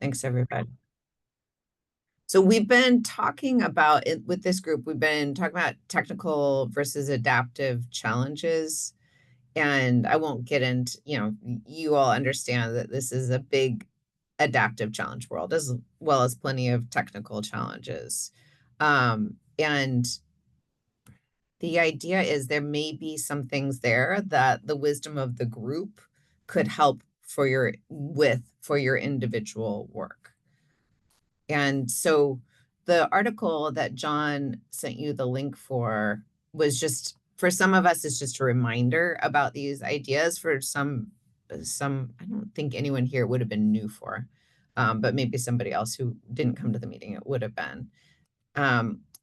Thanks, everybody. So we've been talking about it with this group. We've been talking about technical versus adaptive challenges. And I won't get into, you all understand that this is a big adaptive challenge world as well as plenty of technical challenges. And the idea is there may be some things there that the wisdom of the group could help for your individual work. And so the article that John sent you the link for was just for some of us, it's just a reminder about these ideas. For some, I don't think anyone here would have been new for, but maybe somebody else who didn't come to the meeting, it would have been.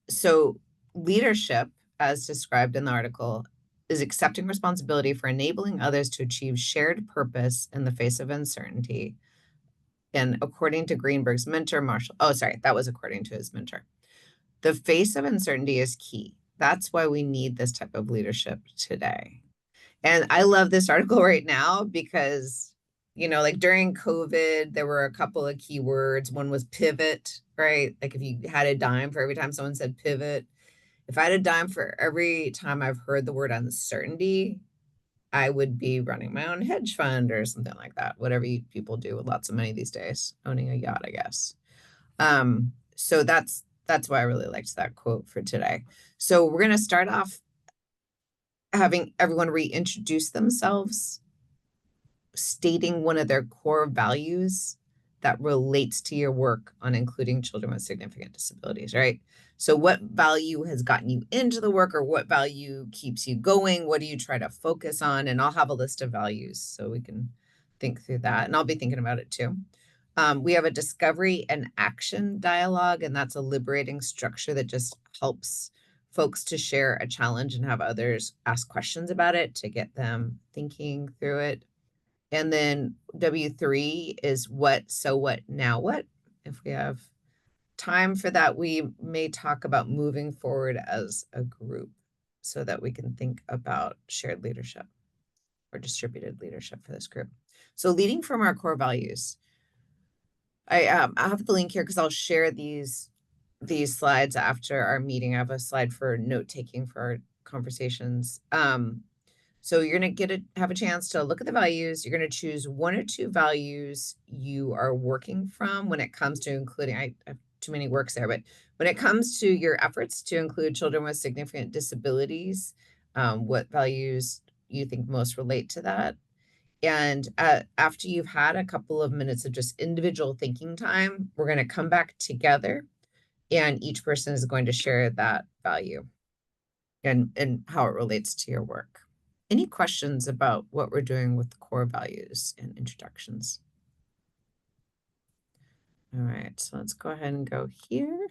So leadership, as described in the article, is accepting responsibility for enabling others to achieve shared purpose in the face of uncertainty. And according to Greenberg's mentor, Marshall, oh, sorry, that was according to his mentor. The face of uncertainty is key. That's why we need this type of leadership today. And I love this article right now because, like during COVID, there were a couple of keywords. One was pivot, right? Like if you had a dime for every time someone said pivot, if I had a dime for every time I've heard the word uncertainty, I would be running my own hedge fund or something like that. Whatever people do with lots of money these days, owning a yacht, I guess. So that's why I really liked that quote for today. So we're going to start off having everyone reintroduce themselves, stating one of their core values that relates to your work on including children with significant disabilities, right? So what value has gotten you into the work, or what value keeps you going? What do you try to focus on? And I'll have a list of values so we can think through that. And I'll be thinking about it too. We have a discovery and action dialogue, and that's a liberating structure that just helps folks to share a challenge and have others ask questions about it to get them thinking through it. And then W3 is what, so what, now what? If we have time for that, we may talk about moving forward as a group so that we can think about shared leadership or distributed leadership for this group. So leading from our core values. I have the link here because I'll share these slides after our meeting. I have a slide for note taking for our conversations. So you're going to have a chance to look at the values. You're going to choose one or two values you are working from when it comes to including, I have too many works there, but when it comes to your efforts to include children with significant disabilities, what values you think most relate to that. And after you've had a couple of minutes of just individual thinking time, we're going to come back together and each person is going to share that value and how it relates to your work. Any questions about what we're doing with the core values and introductions? All right, so let's go ahead and go here.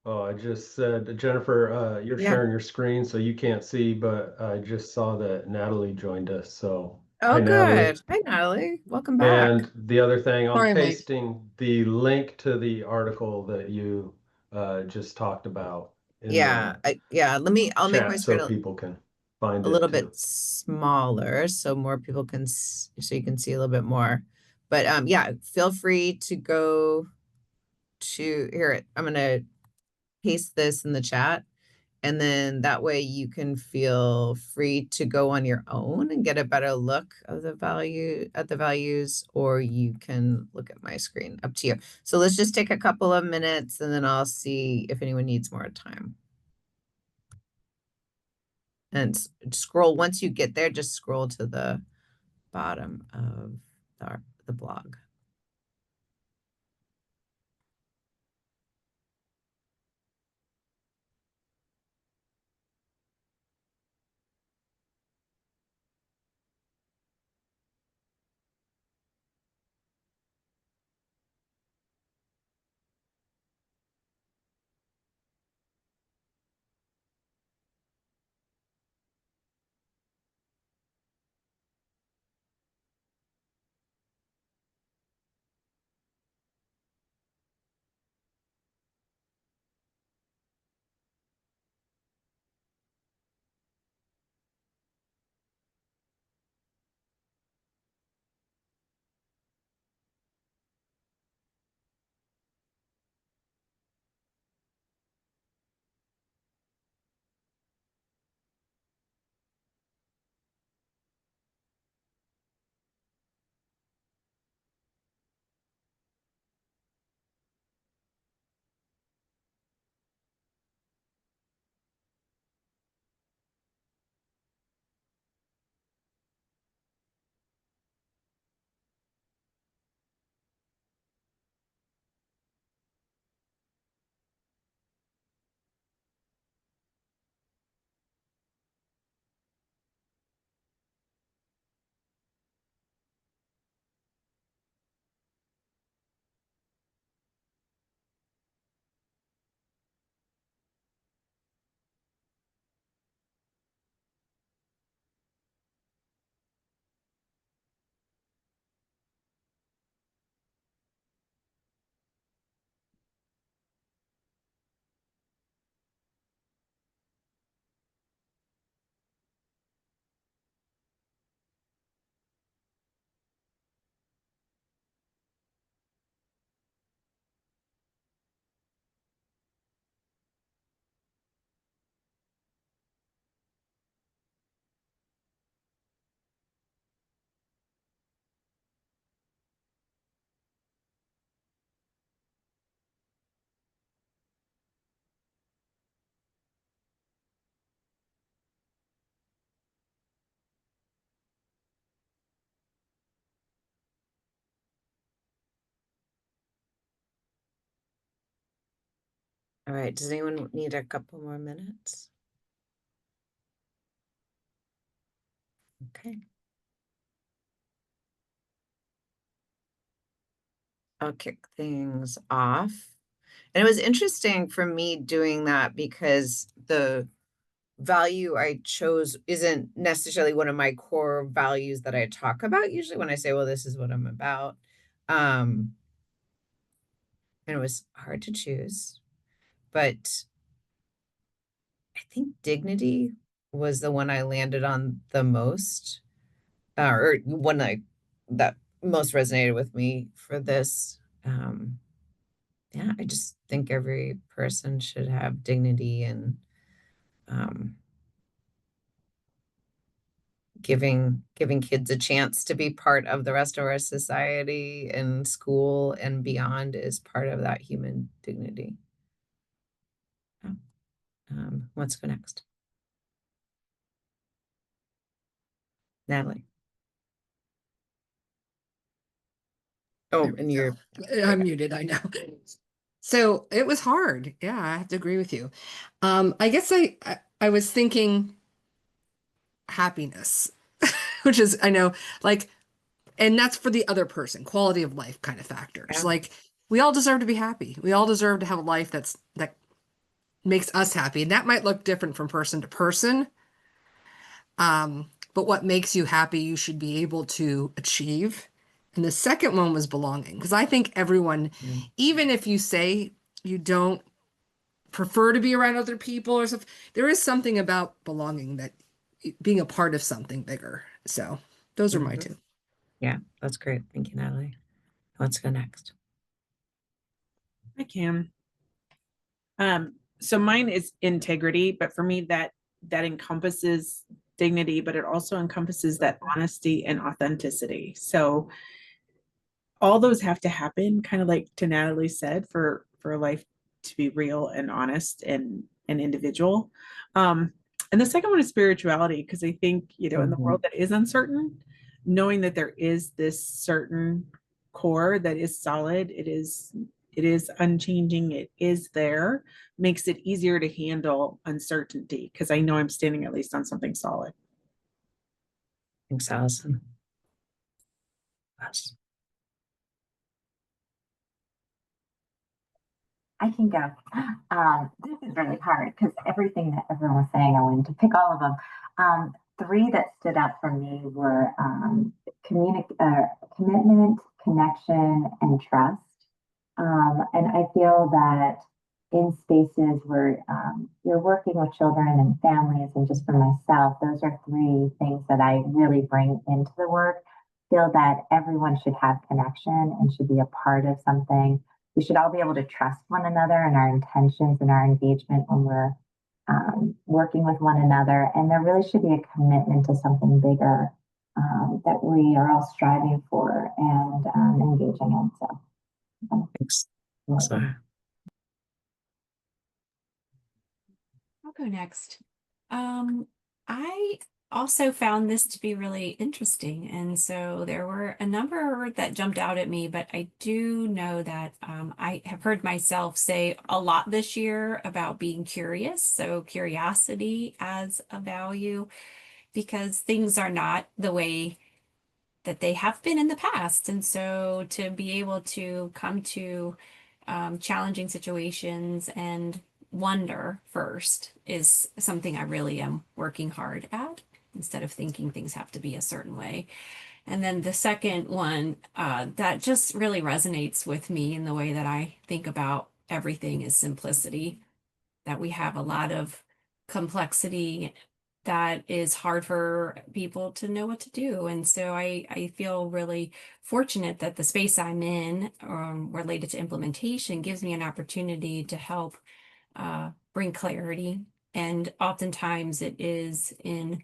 Oh, I just said, Jennifer, you're Yeah. sharing your screen, so you can't see, but I just saw that Natalie joined us. So, Oh, hi, Natalie. good. Hi, Natalie. Welcome back. And the other thing, I'm Sorry, Mike. pasting the link to the article that you just talked about in Yeah, the I'll make my chat so screen people can find a it little bit too. smaller so more people can, so you can see a little bit more. But yeah, feel free to go to here. I'm going to paste this in the chat. And then that way you can feel free to go on your own and get a better look of the values, or you can look at my screen, up to you. So let's just take a couple of minutes and then I'll see if anyone needs more time. And scroll, once you get there, just scroll to the bottom of the blog. All right. Does anyone need a couple more minutes? Okay. I'll kick things off. And it was interesting for me doing that because the value I chose isn't necessarily one of my core values that I talk about usually when I say, well, this is what I'm about. Um, and it was hard to choose, but I think dignity was the one I landed on the most, or one that most resonated with me for this. Yeah, I just think every person should have dignity and um, giving kids a chance to be part of the rest of our society and school and beyond is part of that human dignity. Yeah. Let's go next. Natalie. Oh, There we and you're go. I'm muted, I know. So it was hard. Yeah, I have to agree with you. I guess I was thinking happiness, which is I know like, and that's for the other person, quality of life kind of factors. yeah. Like we all deserve to be happy. We all deserve to have a life that makes us happy, and that might look different from person to person. But what makes you happy, you should be able to achieve. And the second one was belonging, because I think everyone, Yeah. even if you say you don't prefer to be around other people or stuff, there is something about belonging that being a part of something bigger. So those are my Mhm. two. Yeah, that's great. Thank you, Natalie. Let's go next. I can. So mine is integrity, but for me that encompasses dignity, but it also encompasses that honesty and authenticity. So all those have to happen, kind of like to Natalie said, for life to be real and honest and individual. And the second one is spirituality, because I think, in the Mhm. world that is uncertain, knowing that there is this certain core that is solid, it is unchanging, it is there, makes it easier to handle uncertainty because I know I'm standing at least on something solid. Thanks, Allison. Yes. I can go. This is really hard because everything that everyone was saying, I wanted to pick all of them. Three that stood out for me were commitment, connection, and trust. And I feel that in spaces where you're working with children and families, and just for myself, those are three things that I really bring into the work. Feel that everyone should have connection and should be a part of something. We should all be able to trust one another and our intentions and our engagement when we're working with one another. And there really should be a commitment to something bigger that we are all striving for and engaging in. So, Thanks. So, welcome. I'll go next. I also found this to be really interesting. And so there were a number that jumped out at me, but I do know that I have heard myself say a lot this year about being curious. So curiosity as a value, because things are not the way that they have been in the past. And so to be able to come to challenging situations and wonder first is something I really am working hard at instead of thinking things have to be a certain way. And then the second one that just really resonates with me in the way that I think about everything is simplicity, that we have a lot of complexity that is hard for people to know what to do. And so I feel really fortunate that the space I'm in related to implementation gives me an opportunity to help bring clarity. And oftentimes it is in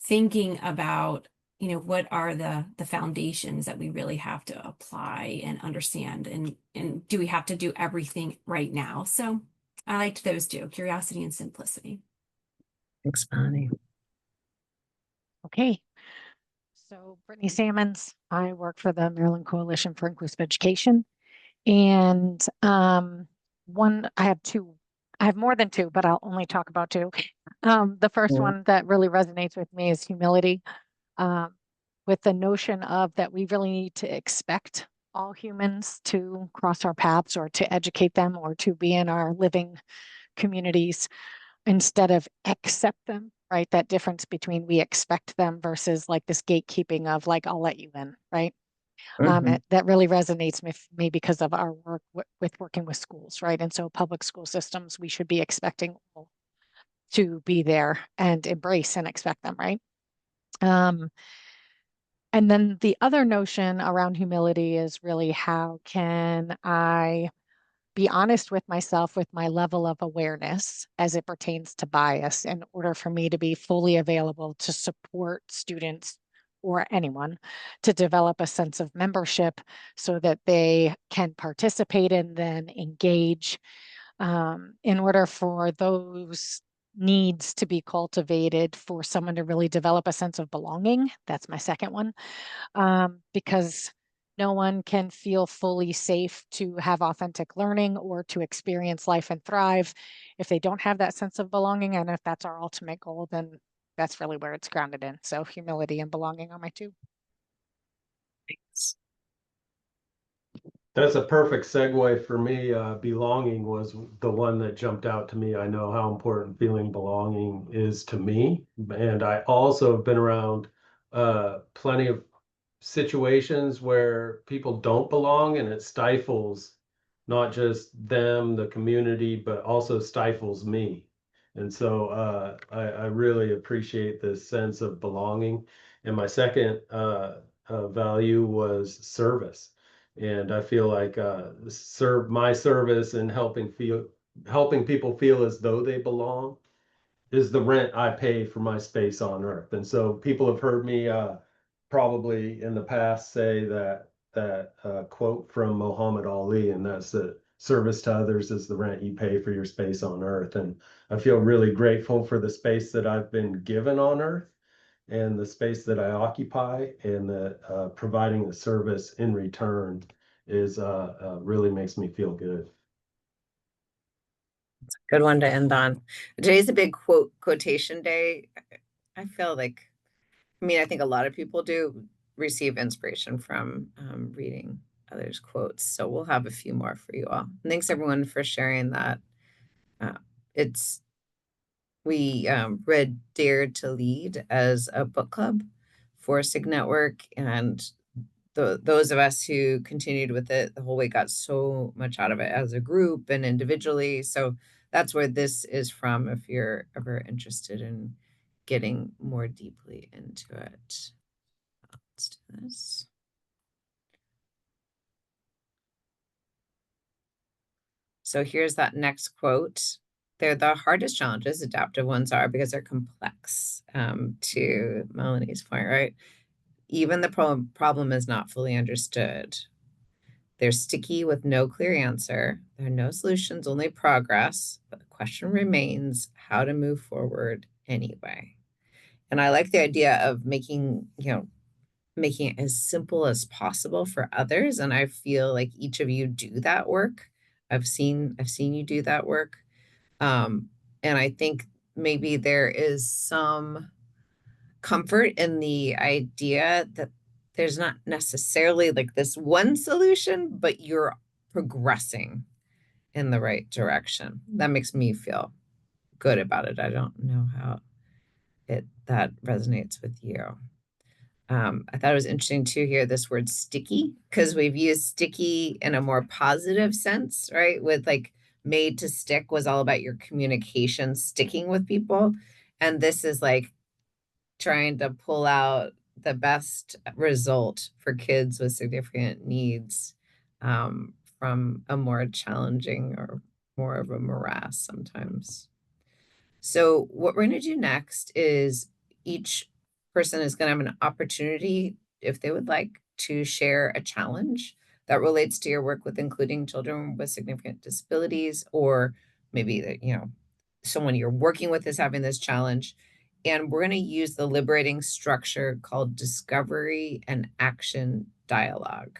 thinking about, what are the foundations that we really have to apply and understand, and do we have to do everything right now? So I liked those two, curiosity and simplicity. thanks, Bonnie. Okay. So Brittany Salmons, I work for the Maryland Coalition for Inclusive Education. And I have two I have more than two, but I'll only talk about two. The first Mm. one that really resonates with me is humility, um, with the notion of that we really need to expect all humans to cross our paths or to educate them or to be in our living communities instead of accept them, right? That difference between we expect them versus like this gatekeeping of like, I'll let you in, right? Mhm. That really resonates with me because of our work with working with schools, right? And so public school systems, we should be expecting all to be there and embrace and expect them, right? Um, and then the other notion around humility is really how can I be honest with myself with my level of awareness as it pertains to bias in order for me to be fully available to support students or anyone to develop a sense of membership so that they can participate and then engage in order for those needs to be cultivated for someone to really develop a sense of belonging. That's my second one, because no one can feel fully safe to have authentic learning or to experience life and thrive if they don't have that sense of belonging. And if that's our ultimate goal, then that's really where it's grounded in. So humility and belonging are my two. That's a perfect segue for me. Belonging was the one that jumped out to me. I know how important feeling belonging is to me. And I also have been around plenty of situations where people don't belong and it stifles not just them, the community, but also stifles me. And so I really appreciate this sense of belonging. And my second value was service. And I feel like my service and helping people feel as though they belong is the rent I pay for my space on earth. And so people have heard me probably in the past say that quote from Muhammad Ali, and that's that service to others is the rent you pay for your space on earth. And I feel really grateful for the space that I've been given on earth and the space that I occupy, and that providing the service in return is really makes me feel good. Good one to end on. Today's a big quotation day. I feel like, I mean, I think a lot of people do receive inspiration from reading others' quotes. So we'll have a few more for you all. And thanks everyone for sharing that. Uh, it's we read Dare to Lead as a book club for SIG Network, and those of us who continued with it the whole way got so much out of it as a group and individually. So that's where this is from if you're ever interested in getting more deeply into it. Let's do this. So here's that next quote. They're the hardest challenges, adaptive ones are, because they're complex, to Melanie's point, right? Even the problem is not fully understood. They're sticky with no clear answer. There are no solutions, only progress. But the question remains how to move forward anyway. And I like the idea of making it as simple as possible for others. And I feel like each of you do that work. I've seen you do that work. And I think maybe there is some comfort in the idea that there's not necessarily like this one solution, but you're progressing in the right direction. That makes me feel good about it. I don't know how it that resonates with you. I thought it was interesting to hear this word sticky because we've used sticky in a more positive sense, right? With like made to stick was all about your communication sticking with people. And this is like trying to pull out the best result for kids with significant needs from a more challenging or more of a morass sometimes. So what we're going to do next is each person is going to have an opportunity, if they would like, to share a challenge that relates to your work with including children with significant disabilities, or maybe that, someone you're working with is having this challenge. And we're going to use the liberating structure called discovery and action dialogue.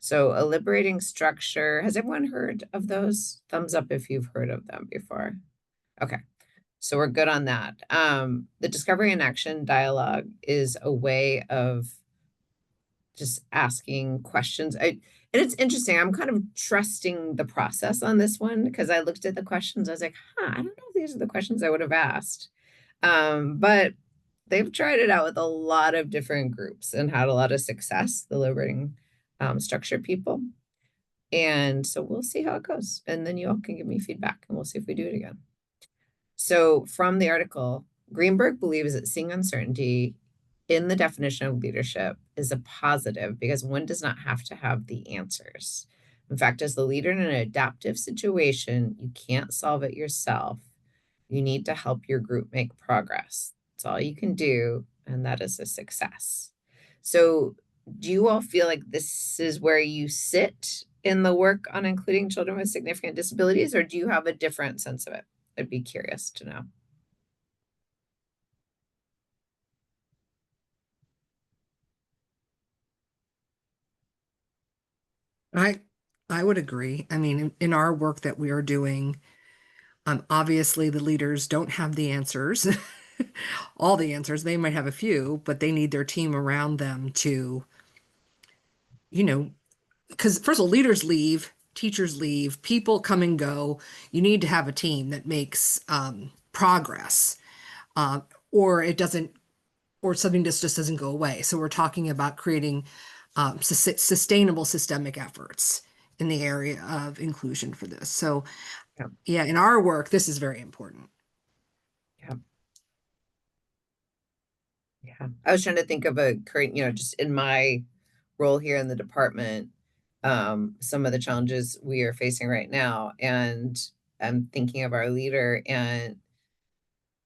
So a liberating structure, has everyone heard of those? Thumbs up if you've heard of them before. Okay, so we're good on that. The discovery and action dialogue is a way of just asking questions. And it's interesting. I'm kind of trusting the process on this one because I looked at the questions. I was like, I don't know if these are the questions I would have asked. But they've tried it out with a lot of different groups and had a lot of success, the liberating structure people. And so we'll see how it goes. And then you all can give me feedback and we'll see if we do it again. So from the article, Greenberg believes that seeing uncertainty in the definition of leadership is a positive because one does not have to have the answers. In fact, as the leader in an adaptive situation, you can't solve it yourself. You need to help your group make progress. That's all you can do, and that is a success. So, do you all feel like this is where you sit in the work on including children with significant disabilities, or do you have a different sense of it? I'd be curious to know. I would agree. I mean, in our work that we are doing, obviously the leaders don't have the answers, all the answers. They might have a few, but they need their team around them to, you know, because first of all, leaders leave, teachers leave, people come and go. You need to have a team that makes progress, uh, or it doesn't, or something just doesn't go away. So we're talking about creating sustainable systemic efforts in the area of inclusion for this. So Yeah. yeah, in our work, this is very important. Yeah. Yeah. I was trying to think of a current, just in my role here in the department, some of the challenges we are facing right now. And I'm thinking of our leader and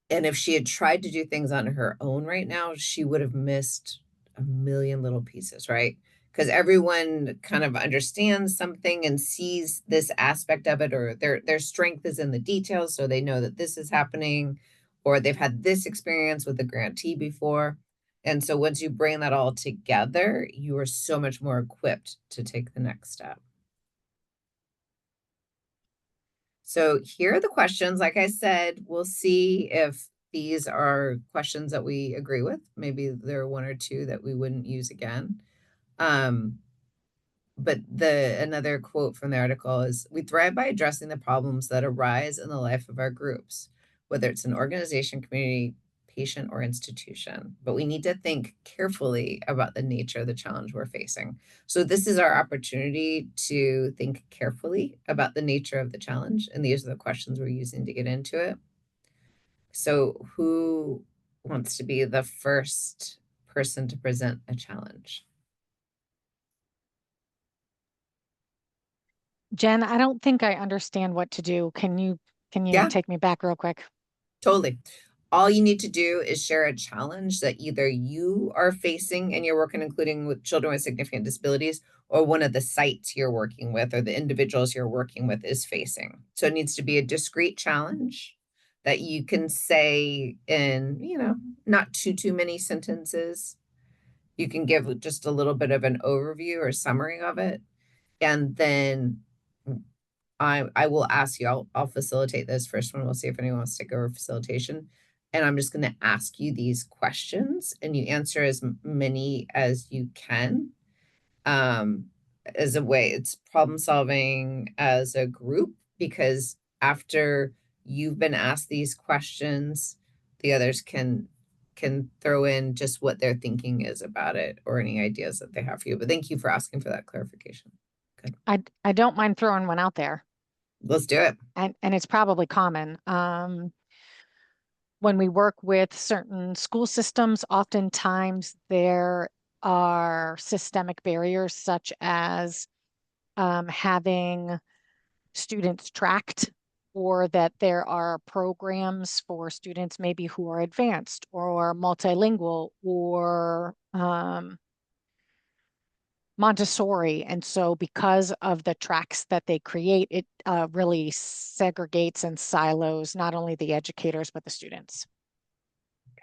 if she had tried to do things on her own right now, she would have missed a million little pieces, right? Because everyone kind of understands something and sees this aspect of it, or their strength is in the details, so they know that this is happening, or they've had this experience with a grantee before. And so once you bring that all together, you are so much more equipped to take the next step. So here are the questions. Like I said, we'll see if these are questions that we agree with. Maybe there are one or two that we wouldn't use again. But another quote from the article is, "We thrive by addressing the problems that arise in the life of our groups, whether it's an organization, community, patient, or institution. But we need to think carefully about the nature of the challenge we're facing." So this is our opportunity to think carefully about the nature of the challenge. And these are the questions we're using to get into it. So who wants to be the first person to present a challenge? Jen, I don't think I understand what to do. Can you Yeah. take me back real quick? Totally. All you need to do is share a challenge that either you are facing in your work and including with children with significant disabilities, or one of the sites you're working with or the individuals you're working with is facing. So it needs to be a discrete challenge that you can say in, not too many sentences. You can give just a little bit of an overview or summary of it. And then I will ask you, I'll facilitate this first one. We'll see if anyone wants to take over facilitation. And I'm just going to ask you these questions and you answer as many as you can. As a way, it's problem solving as a group, because after you've been asked these questions, the others can throw in just what their thinking is about it or any ideas that they have for you. But thank you for asking for that clarification. Good. I don't mind throwing one out there. Let's do it. And it's probably common. When we work with certain school systems, oftentimes there are systemic barriers such as having students tracked, or that there are programs for students maybe who are advanced or multilingual or Montessori. And so because of the tracks that they create, it really segregates and silos not only the educators, but the students.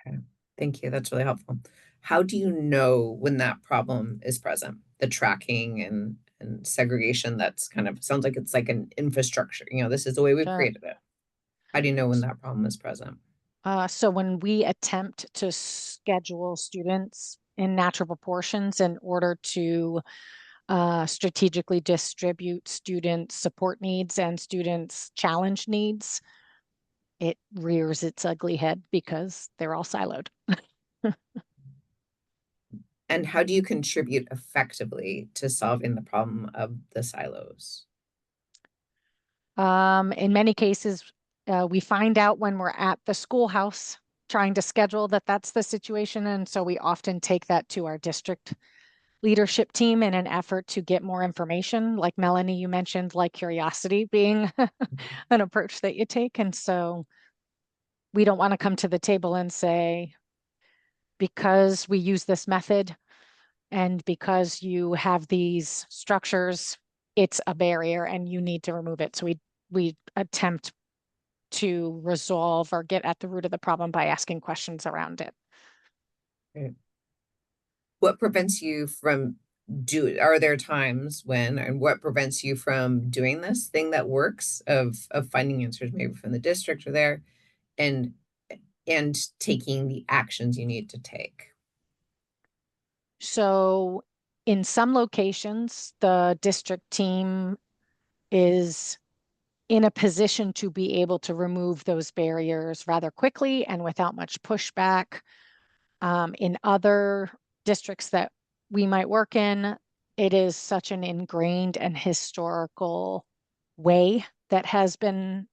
Okay, thank you. That's really helpful. How do you know when that problem is present? The tracking and segregation that's kind of sounds like it's like an infrastructure. You know, this is the way we've Sure. created it. How do you know when that problem is present? So when we attempt to schedule students in natural proportions in order to strategically distribute student support needs and students' challenge needs, it rears its ugly head because they're all siloed. And how do you contribute effectively to solving the problem of the silos? In many cases, we find out when we're at the schoolhouse trying to schedule that that's the situation. And so we often take that to our district leadership team in an effort to get more information. Like Melanie, you mentioned like curiosity being an approach that you take. And so we don't want to come to the table and say, because we use this method and because you have these structures, it's a barrier and you need to remove it. So we attempt to resolve or get at the root of the problem by asking questions around it. Right. What prevents you from are there times when, and what prevents you from doing this thing that works of finding answers maybe from the district or there and taking the actions you need to take? So in some locations, the district team is in a position to be able to remove those barriers rather quickly and without much pushback. In other districts that we might work in, it is such an ingrained and historical way that has been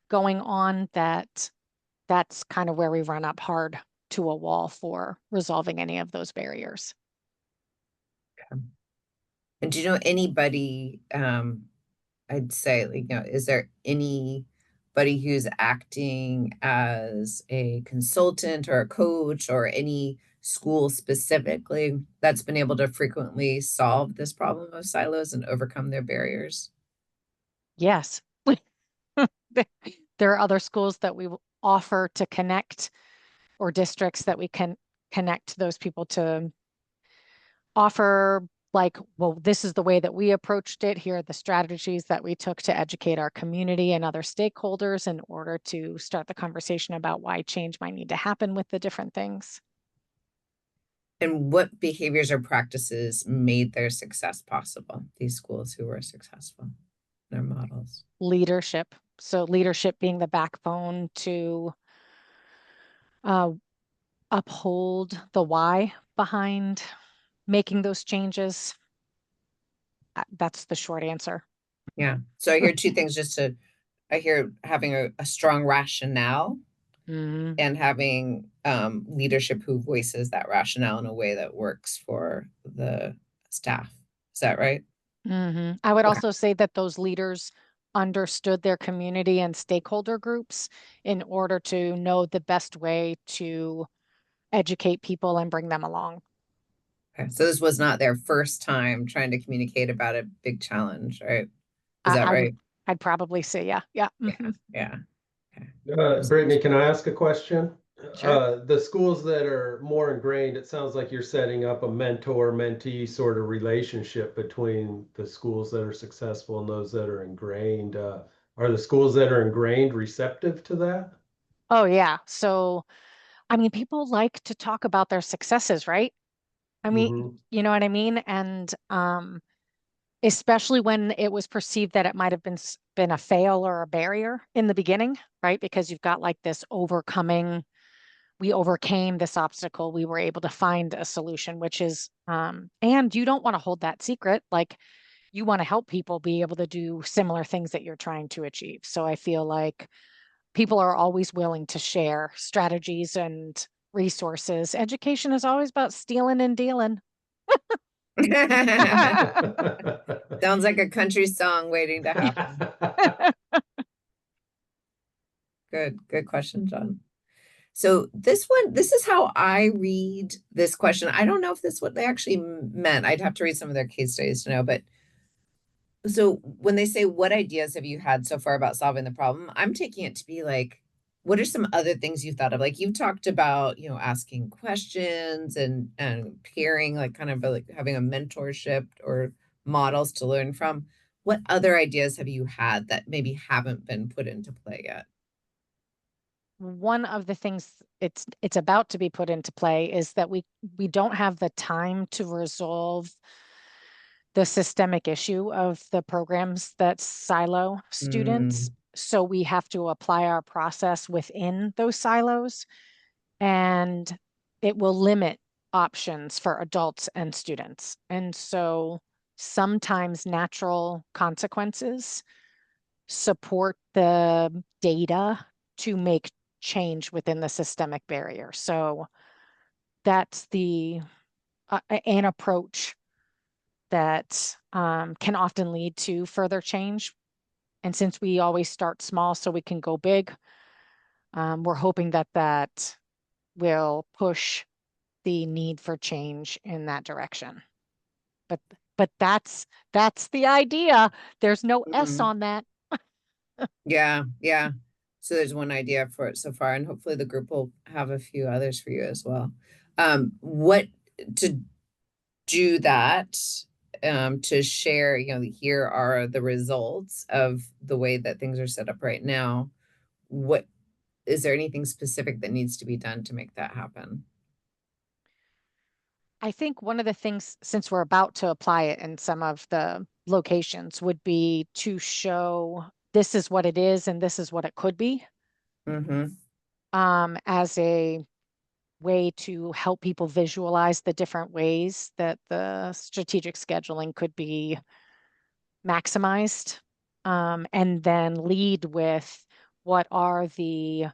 going on that that's kind of where we run up hard to a wall for resolving any of those barriers. And do you know anybody, I'd say, like, you know, is there anybody who's acting as a consultant or a coach or any school specifically that's been able to frequently solve this problem of silos and overcome their barriers? Yes. There are other schools that we offer to connect or districts that we can connect those people to offer like, well, this is the way that we approached it. Here are the strategies that we took to educate our community and other stakeholders in order to start the conversation about why change might need to happen with the different things. And what behaviors or practices made their success possible, these schools who were successful, their models? Leadership. So leadership being the backbone to uphold the why behind making those changes. That's the short answer. Yeah. So I hear two things I hear having a strong rationale and having leadership who voices that rationale in a way that works for the staff. Is that right? I would also say that those leaders understood their community and stakeholder groups in order to know the best way to educate people and bring them along. Okay. So this was not their first time trying to communicate about a big challenge, right? Is that I right? would, I'd probably say, yeah. Yeah. Yeah. Brittany, can I ask a question? Sure. The schools that are more ingrained, it sounds like you're setting up a mentor-mentee sort of relationship between the schools that are successful and those that are ingrained. Are the schools that are ingrained receptive to that? Oh, yeah. So, I mean, people like to talk about their successes, right? I mean, Mm-hmm. you know what I mean? And especially when it was perceived that it might have been a fail or a barrier in the beginning, right? Because you've got like this overcoming, we overcame this obstacle, we were able to find a solution, which is and you don't want to hold that secret. Like you want to help people be able to do similar things that you're trying to achieve. So I feel like people are always willing to share strategies and resources. Education is always about stealing and dealing. Sounds like a country song waiting to happen. Good question, John. So this is how I read this question. I don't know if this is what they actually meant. I'd have to read some of their case studies to know, but so when they say, what ideas have you had so far about solving the problem? I'm taking it to be like, what are some other things you thought of? Like you've talked about, you know, asking questions and peering, like kind of like having a mentorship or models to learn from. What other ideas have you had that maybe haven't been put into play yet? One of the things it's about to be put into play is that we don't have the time to resolve the systemic issue of the programs that silo students. Mm, So we have to apply our process within those silos, and it will limit options for adults and students. And so sometimes natural consequences support the data to make change within the systemic barrier. So that's an approach that can often lead to further change. And since we always start small so we can go big, we're hoping that that will push the need for change in that direction. But that's the idea. There's no S mm, on that. yeah, yeah. So there's one idea for it so far, and hopefully the group will have a few others for you as well. What to do that, to share, here are the results of the way that things are set up right now. What is there anything specific that needs to be done to make that happen? I think one of the things, since we're about to apply it in some of the locations, would be to show this is what it is and this is what it could be, Mm-hmm. as a way to help people visualize the different ways that the strategic scheduling could be maximized, and then lead with what are the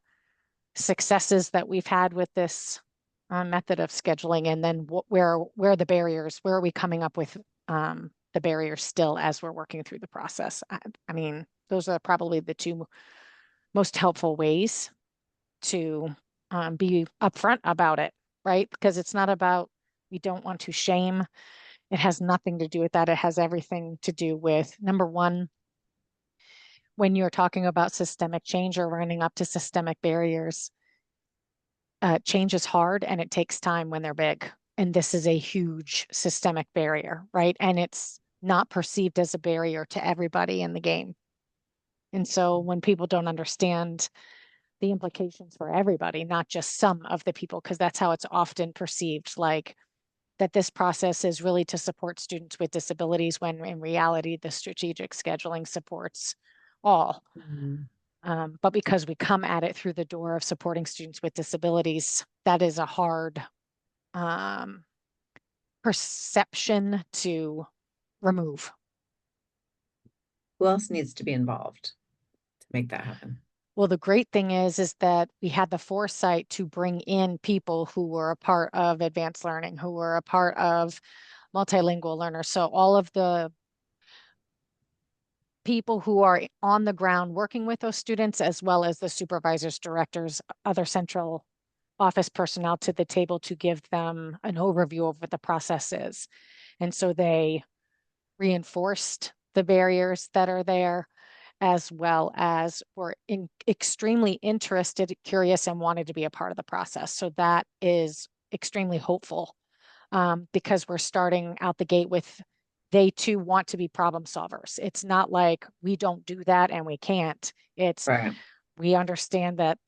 successes that we've had with this method of scheduling, and then where are the barriers? Where are we coming up with the barriers still as we're working through the process? I mean, those are probably the two most helpful ways to be upfront about it, right? Because it's not about, we don't want to shame. It has nothing to do with that. It has everything to do with, number one, when you're talking about systemic change or running up to systemic barriers, change is hard and it takes time when they're big. And this is a huge systemic barrier, right? And it's not perceived as a barrier to everybody in the game. And so when people don't understand the implications for everybody, not just some of the people, because that's how it's often perceived, like that this process is really to support students with disabilities, when in reality, the strategic scheduling supports all. Mm-hmm. But because we come at it through the door of supporting students with disabilities, that is a hard um, perception to remove. Who else needs to be involved to make that happen? Well, the great thing is that we had the foresight to bring in people who were a part of advanced learning, who were a part of multilingual learners. So all of the people who are on the ground working with those students, as well as the supervisors, directors, other central office personnel to the table to give them an overview of what the process is. And so they reinforced the barriers that are there, as well as were extremely interested, curious, and wanted to be a part of the process. So that is extremely hopeful, because we're starting out the gate with, they too want to be problem solvers. It's not like we don't do that and we can't. It's, Right. we understand that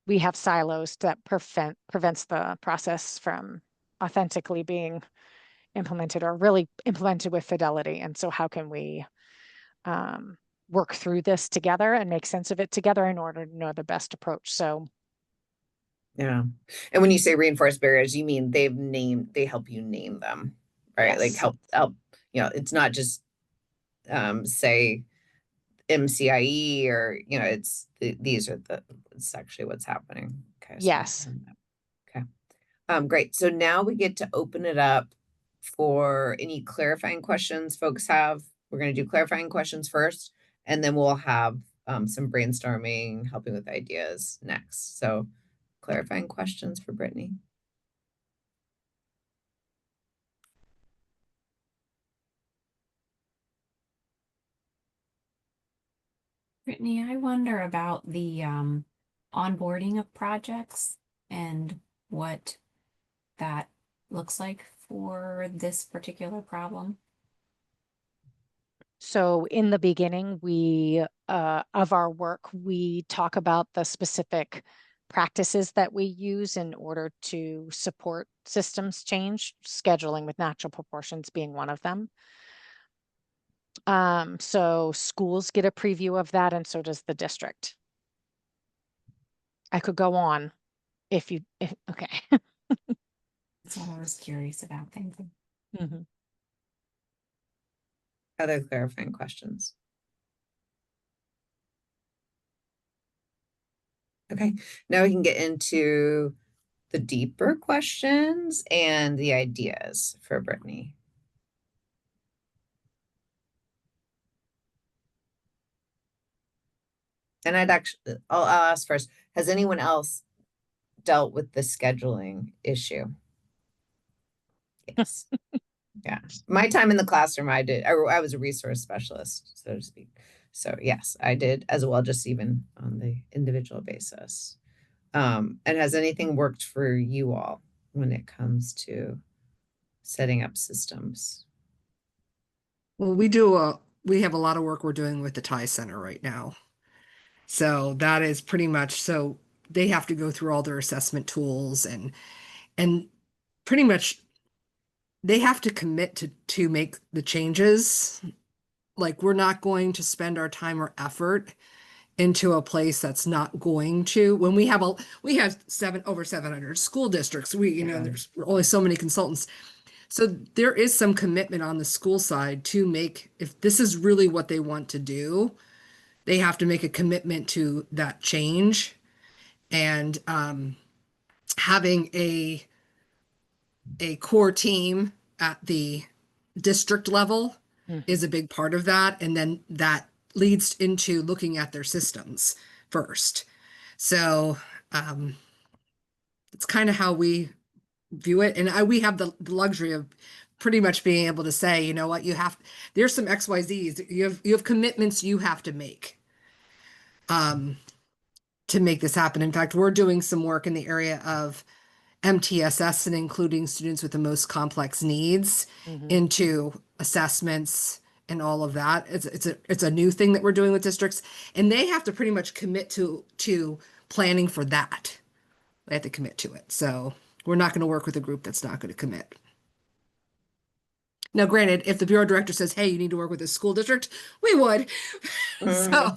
we have silos that prevents the process from authentically being implemented, or really implemented with fidelity. And so how can we work through this together and make sense of it together in order to know the best approach? So Yeah. And when you say reinforced barriers, you mean they help you name them, right? Like yes, help, it's not just say MCIE, or these are it's actually what's happening. Okay, so yes. okay. Great. So now we get to open it up for any clarifying questions folks have. We're going to do clarifying questions first, and then we'll have some brainstorming, helping with ideas next. So clarifying questions for Brittany. Brittany, I wonder about the onboarding of projects and what that looks like for this particular problem. So in the beginning, we of our work, we talk about the specific practices that we use in order to support systems change, scheduling with natural proportions being one of them. So schools get a preview of that, and so does the district. I could go on if okay. That's what I was curious about. Thank you. Mhm. Other clarifying questions? Okay, now we can get into the deeper questions and the ideas for Brittany. And I'll ask first, has anyone else dealt with the scheduling issue? Yes. Yeah. My time in the classroom, I was a resource specialist, so to speak. So yes, I did as well, just even on the individual basis. And has anything worked for you all when it comes to setting up systems? Well, we have a lot of work we're doing with the tie center right now. So that is pretty much, so they have to go through all their assessment tools and pretty much they have to commit to make the changes. Like we're not going to spend our time or effort into a place that's not going to, when we have over 700 school districts, there's only so many consultants. So there is some commitment on the school side to make, if this is really what they want to do, they have to make a commitment to that change. And having a core team at the district level is a big part of that. And then that leads into looking at their systems first. So it's kind of how we view it. And we have the luxury of pretty much being able to say, you know what, there's some XYZs. You have commitments you have to make to make this happen. In fact, we're doing some work in the area of MTSS and including students with the most complex needs into assessments and all of that. It's a new thing that we're doing with districts, and they have to pretty much commit to planning for that. They have to commit to it. So we're not going to work with a group that's not going to commit. Now, granted, if the bureau director says, "Hey, you need to work with this school district," we would. So,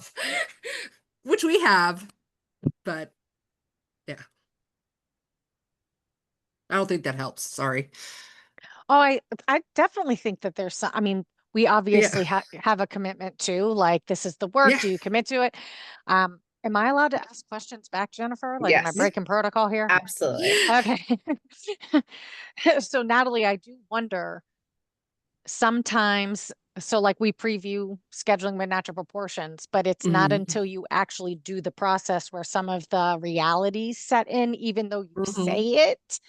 which we have, but yeah, I don't think that helps. Sorry. Oh, I definitely think that there's some, I mean, we obviously Yeah. have a commitment to, like, this is the work. Yeah. Do you commit to it? Am I allowed to ask questions back, Jennifer? Like, am I Yes, breaking protocol here? absolutely. Okay. So Natalie, I do wonder sometimes, so like we preview scheduling with natural proportions, but it's not Mhm. until you actually do the process where some of the realities set in, even though you say Mhm. it.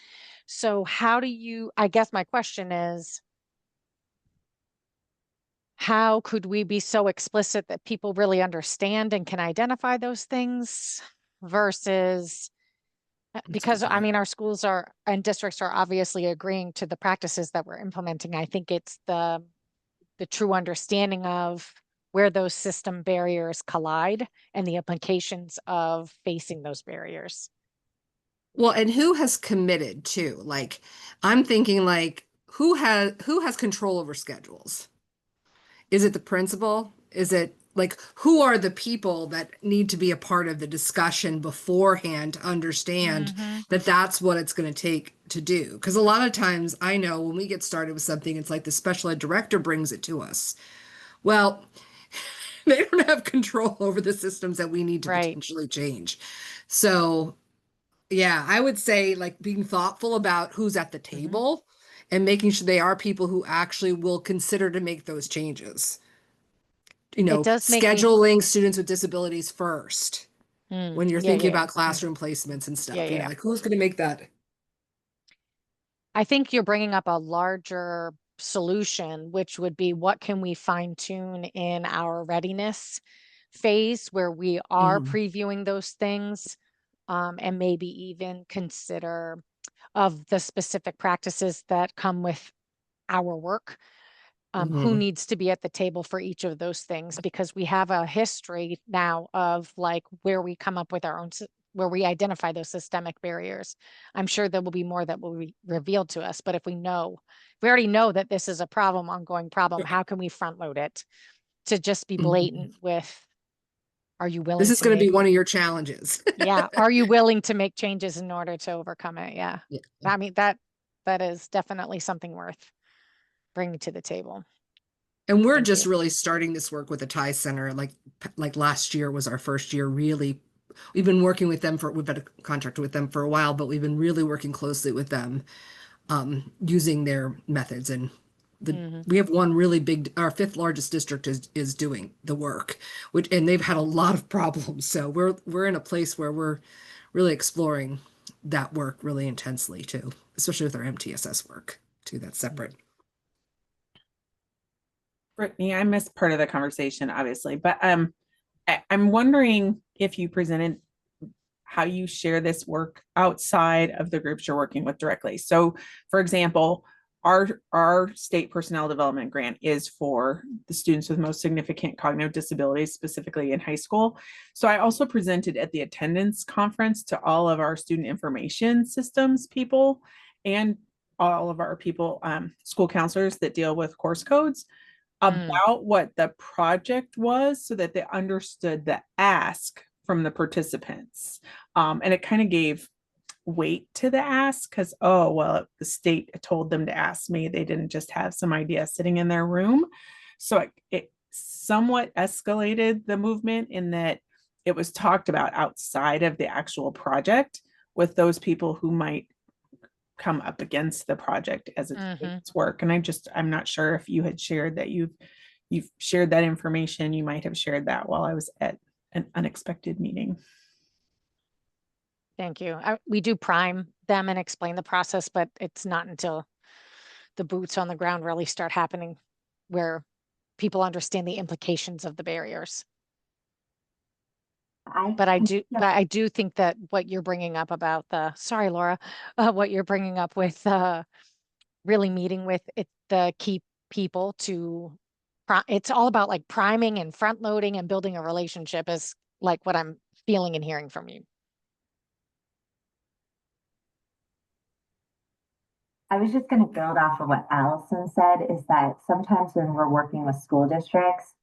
So how do you, I guess my question is, how could we be so explicit that people really understand and can identify those things versus That's a good because I point. mean our schools are and districts are obviously agreeing to the practices that we're implementing. I think it's the true understanding of where those system barriers collide and the implications of facing those barriers. Well, and who has committed to? Like, I'm thinking like who has control over schedules? Is it the principal? Is it like who are the people that need to be a part of the discussion beforehand to understand Mm-hmm. that that's what it's going to take to do? Because a lot of times I know when we get started with something, it's like the special ed director brings it to us. Well, they don't have control over the systems that we need to Right. potentially change. So yeah, I would say like being thoughtful about who's at the Mm-hmm. table and making sure they are people who actually will consider to make those changes. It does make me, Scheduling students with disabilities first when you're yeah, thinking yeah, about classroom placements and yeah, stuff. yeah. Like who's going to make that? I think you're bringing up a larger solution, which would be what can we fine tune in our readiness phase where we are Mhm. previewing those things, and maybe even consider of the specific practices that come with our work Who Mhm. needs to be at the table for each of those things, because we have a history now of like where we come up with our own, where we identify those systemic barriers. I'm sure there will be more that will be revealed to us, but if we already know that this is a problem, ongoing problem, how can we front load it to just be Mhm. blatant with, are you This willing is to going to make, be one of your challenges. yeah, are you willing to make changes in order to overcome it? Yeah. Yeah. I mean, that is definitely something worth bringing to the table. And we're Thank just you. really starting this work with the Thai Center. Like last year was our first year really. We've been working with them we've had a contract with them for a while, but we've been really working closely with them, using their methods. And Hmm. we have one really big, our fifth largest district is doing the work, and they've had a lot of problems. So we're in a place where we're really exploring that work really intensely too, especially with our MTSS work too. That's separate. Brittany, I missed part of the conversation, obviously, but I'm wondering if you presented how you share this work outside of the groups you're working with directly. So, for example, our state personnel development grant is for the students with most significant cognitive disabilities, specifically in high school. So I also presented at the attendance conference to all of our student information systems people and all of our people, school counselors that deal with course codes, about what the project was so that they understood the ask from the participants. And it kind of gave weight to the ask because, oh, well, the state told them to ask me. They didn't just have some idea sitting in their room. So it somewhat escalated the movement in that it was talked about outside of the actual project with those people who might come up against the project as its work. And I'm not sure if you had shared that you've shared that information. You might have shared that while I was at an unexpected meeting. Thank you. We do prime them and explain the process, but it's not until the boots on the ground really start happening where people understand the implications of the barriers. But I do think that what you're bringing up about sorry, Laura, what you're bringing up with really meeting with the key people to, it's all about like priming and front loading and building a relationship is like what I'm feeling and hearing from you. I was just going to build off of what Allison said, is that sometimes when we're working with school districts,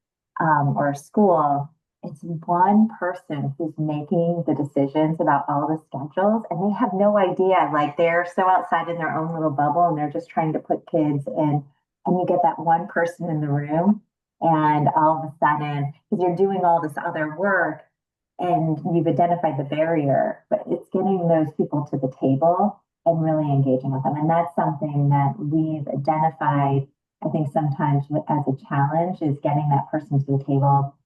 or a school, it's one person who's making the decisions about all the schedules, and they have no idea. Like, they're so outside in their own little bubble, and they're just trying to put kids in. And you get that one person in the room, and all of a sudden, because you're doing all this other work and you've identified the barrier, but it's getting those people to the table and really engaging with them. And that's something that we've identified, I think, sometimes as a challenge, is getting that person to the table.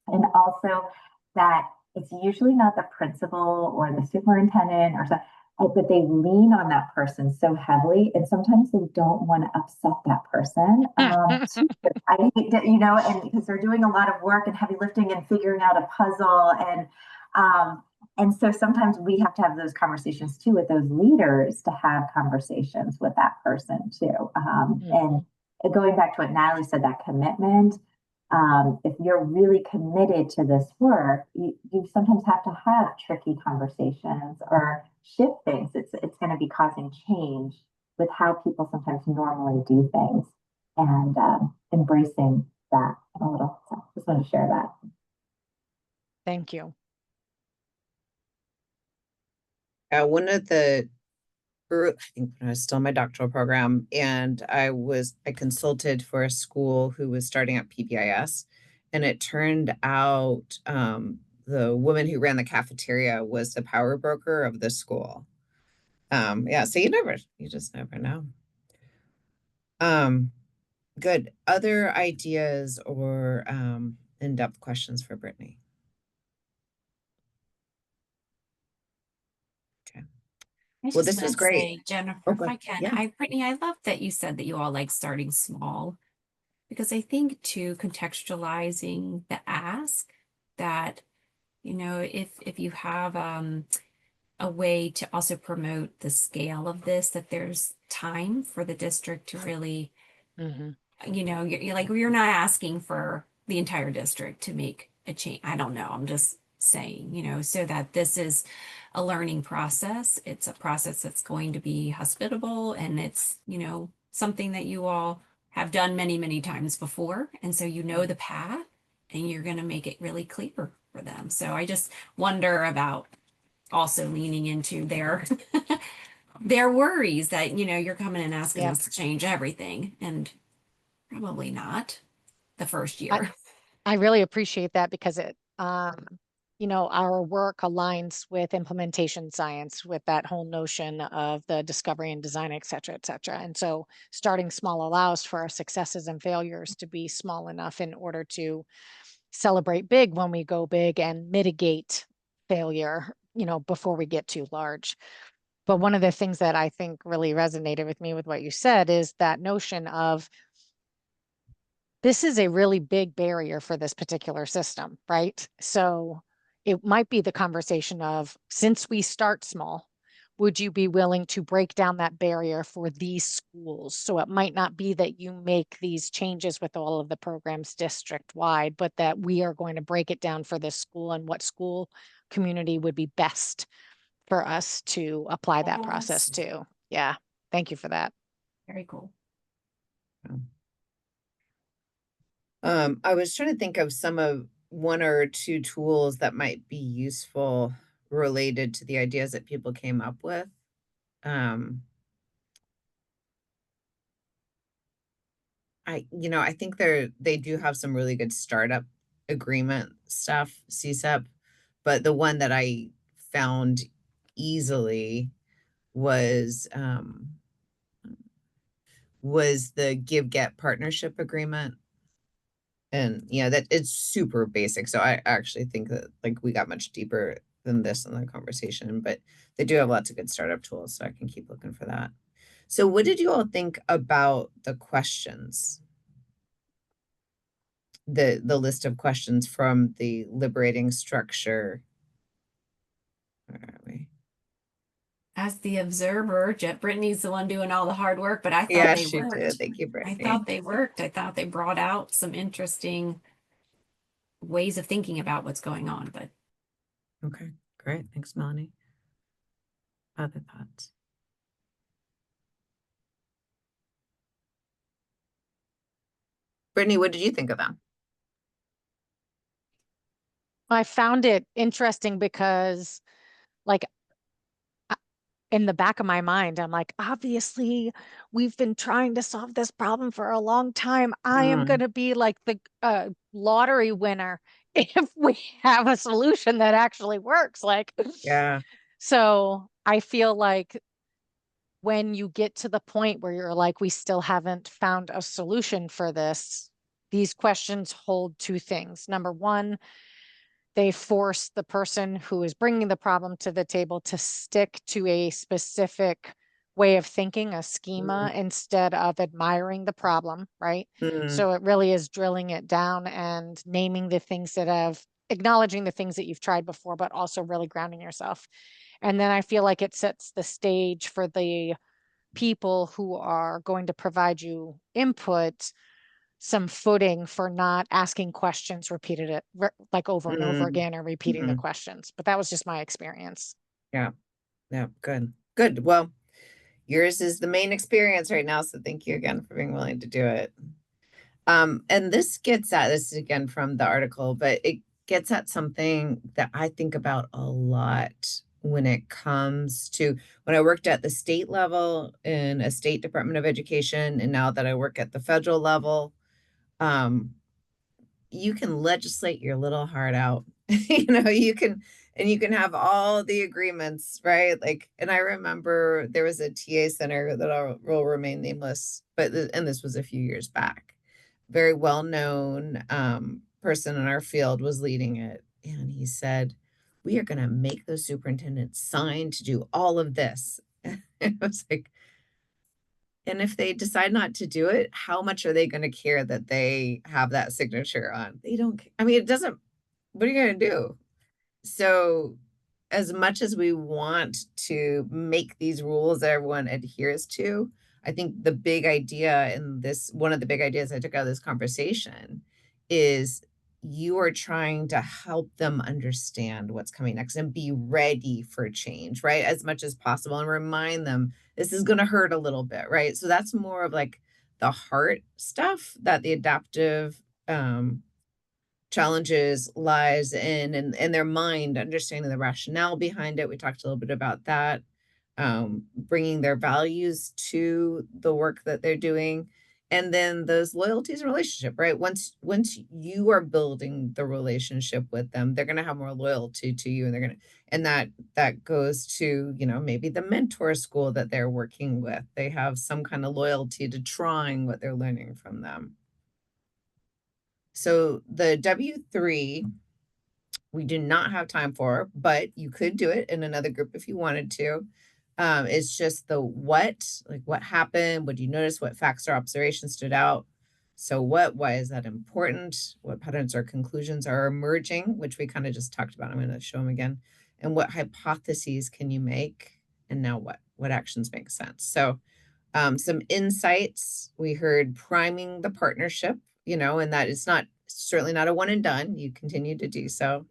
And also that it's usually not the principal or the superintendent or something, but they lean on that person so heavily. And sometimes they don't want to upset that person. I hate that, and because they're doing a lot of work and heavy lifting and figuring out a puzzle. And so sometimes we have to have those conversations too with those leaders, to have conversations with that person too. And going back to what Natalie said, that commitment, if you're really committed to this work, you sometimes have to have tricky conversations or shift things. It's going to be causing change with how people sometimes normally do things, and embracing that a little. So just wanted to share that. Thank you. One of the, I think when I was still in my doctoral program, and I consulted for a school who was starting up PBIS, and it turned out the woman who ran the cafeteria was the power broker of the school. Yeah, so you just never know. Good. Other ideas or in-depth questions for Brittany? Okay. Well, this was great. Say, Jennifer, if I can, Yeah. Brittany, I love that you said that you all like starting small, because I think too, contextualizing the ask, that, if you have a way to also promote the scale of this, that there's time for the district to really you're like, you're not asking for the entire district to make a change. I don't know. I'm just saying, so that this is a learning process. It's a process that's going to be hospitable, and it's, something that you all have done many, many times before. And so you know the path, and you're going to make it really clear for them. So I just wonder about also leaning into their worries that, you're coming and asking Yeah. us to change everything, and probably not the first I, year. I really appreciate that because our work aligns with implementation science, with that whole notion of the discovery and design, et cetera, et cetera. And so starting small allows for our successes and failures to be small enough in order to celebrate big when we go big and mitigate failure, before we get too large. But one of the things that I think really resonated with me with what you said is that notion of this is a really big barrier for this particular system, right? So it might be the conversation of, since we start small, would you be willing to break down that barrier for these schools? So it might not be that you make these changes with all of the programs district wide, but that we are going to break it down for this school and what school community would be best for us to apply that process Yes. to. Yeah. Thank you for that. Very cool. I was trying to think of one or two tools that might be useful related to the ideas that people came up with. I think they do have some really good startup agreement stuff, CSEP, but the one that I found easily was the give get partnership agreement. And that it's super basic. So I actually think that like we got much deeper than this in the conversation, but they do have lots of good startup tools, so I can keep looking for that. So what did you all think about the questions? The list of questions from the liberating structure. Where are we? As the observer, Jet Brittany's the one doing all the hard work, but I thought Yeah, they she did. worked. Thank you, I Brittany. thought they worked. I thought they brought out some interesting ways of thinking about what's going on. But Okay, great. Thanks, Melanie. Other thoughts? Brittany, what did you think of them? I found it interesting because, like, in the back of my mind, I'm like, obviously, we've been trying to solve this problem for a long time. I am going to be like the lottery winner if we have a solution that actually works. Like, Yeah. so I feel like when you get to the point where you're like, we still haven't found a solution for this, these questions hold two things. Number one, they force the person who is bringing the problem to the table to stick to a specific way of thinking, a schema, instead of admiring the problem, right? So it really is drilling it down and naming the things acknowledging the things that you've tried before, but also really grounding yourself. And then I feel like it sets the stage for the people who are going to provide you input some footing for not asking questions repeated it like over and over again, or repeating the questions. But that was just my experience. Yeah. Yeah. Good. Well, yours is the main experience right now. So thank you again for being willing to do it. And this is again from the article, but it gets at something that I think about a lot when it comes to when I worked at the state level in a state Department of Education, and now that I work at the federal level. You can legislate your little heart out. You can have all the agreements, right? Like, and I remember there was a TA center that will remain nameless, and this was a few years back. Very well known person in our field was leading it, and he said, "We are going to make those superintendents sign to do all of this." It was like, and if they decide not to do it, how much are they going to care that they have that signature on? They don't. I mean, it doesn't. What are you going to do? So, as much as we want to make these rules that everyone adheres to, I think the big idea in this, one of the big ideas I took out of this conversation is you are trying to help them understand what's coming next and be ready for change, right? As much as possible, and remind them this is going to hurt a little bit, right? So that's more of like the heart stuff that the adaptive challenges lies in, and their mind, understanding the rationale behind it. We talked a little bit about that, bringing their values to the work that they're doing, and then those loyalties and relationship, right? Once you are building the relationship with them, they're going to have more loyalty to you, and they're going to, and that goes to, you know, maybe the mentor school that they're working with. They have some kind of loyalty to trying what they're learning from them. So the W3, we do not have time for, but you could do it in another group if you wanted to. It's just the what, like what happened, what do you notice, what facts or observations stood out? So what, why is that important? What patterns or conclusions are emerging, which we kind of just talked about. I'm going to show them again. And what hypotheses can you make? And now what actions make sense? So some insights, we heard priming the partnership, you know, and that is not, certainly not a one and done. You continue to do so.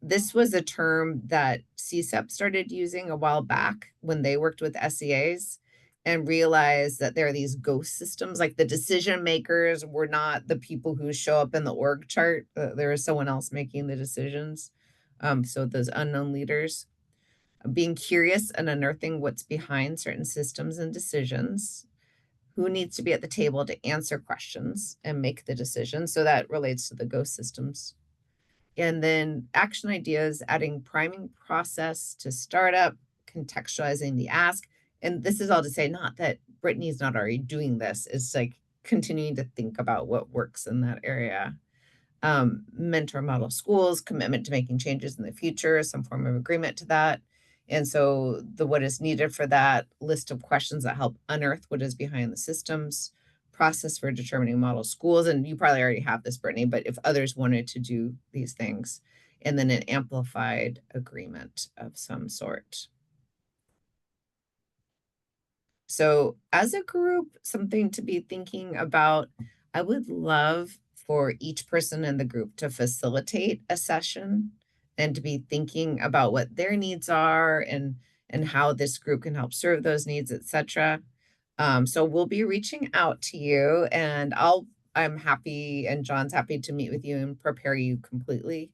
This was a term that CSEP started using a while back when they worked with SEAs and realized that there are these ghost systems, like the decision makers were not the people who show up in the org chart. There is someone else making the decisions. So those unknown leaders, being curious and unearthing what's behind certain systems and decisions, who needs to be at the table to answer questions and make the decision. So that relates to the ghost systems. And then action ideas, adding priming process to startup, contextualizing the ask. And this is all to say, not that Brittany's not already doing this. It's like continuing to think about what works in that area. Mentor model schools, commitment to making changes in the future, some form of agreement to that. And so the what is needed for that, list of questions that help unearth what is behind the systems, process for determining model schools. And you probably already have this, Brittany, but if others wanted to do these things, and then an amplified agreement of some sort. So as a group, something to be thinking about, I would love for each person in the group to facilitate a session and to be thinking about what their needs are and how this group can help serve those needs, etc. So we'll be reaching out to you, and I'm happy, and John's happy to meet with you and prepare you completely.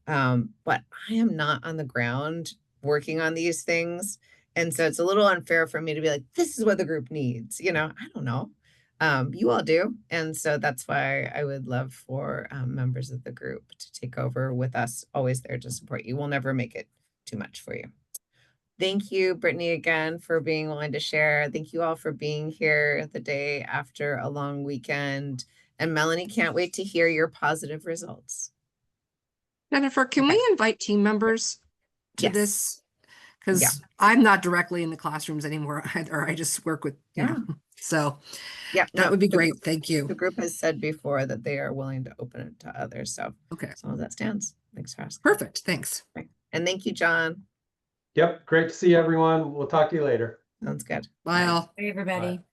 But I am not on the ground working on these things. And so it's a little unfair for me to be like, this is what the group needs. You know, I don't know. You all do. And so that's why I would love for members of the group to take over with us, always there to support you. We'll never make it too much for you. Thank you, Brittany, again, for being willing to share. Thank you all for being here the day after a long weekend. And Melanie, can't wait to hear your positive results. Jennifer, can Okay. we invite team members to Yes. this? Because Yeah. I'm not directly in the classrooms anymore either. I just work with, you know, so Yeah, that would be great. Thank The you. group has said before that they are willing to open it to others. So Okay, as long as that stands. Thanks for asking. perfect. Thanks. Right. And thank you, John. Yep, great to see everyone. We'll talk to you later. Sounds good. Bye all. Hey, everybody. Bye.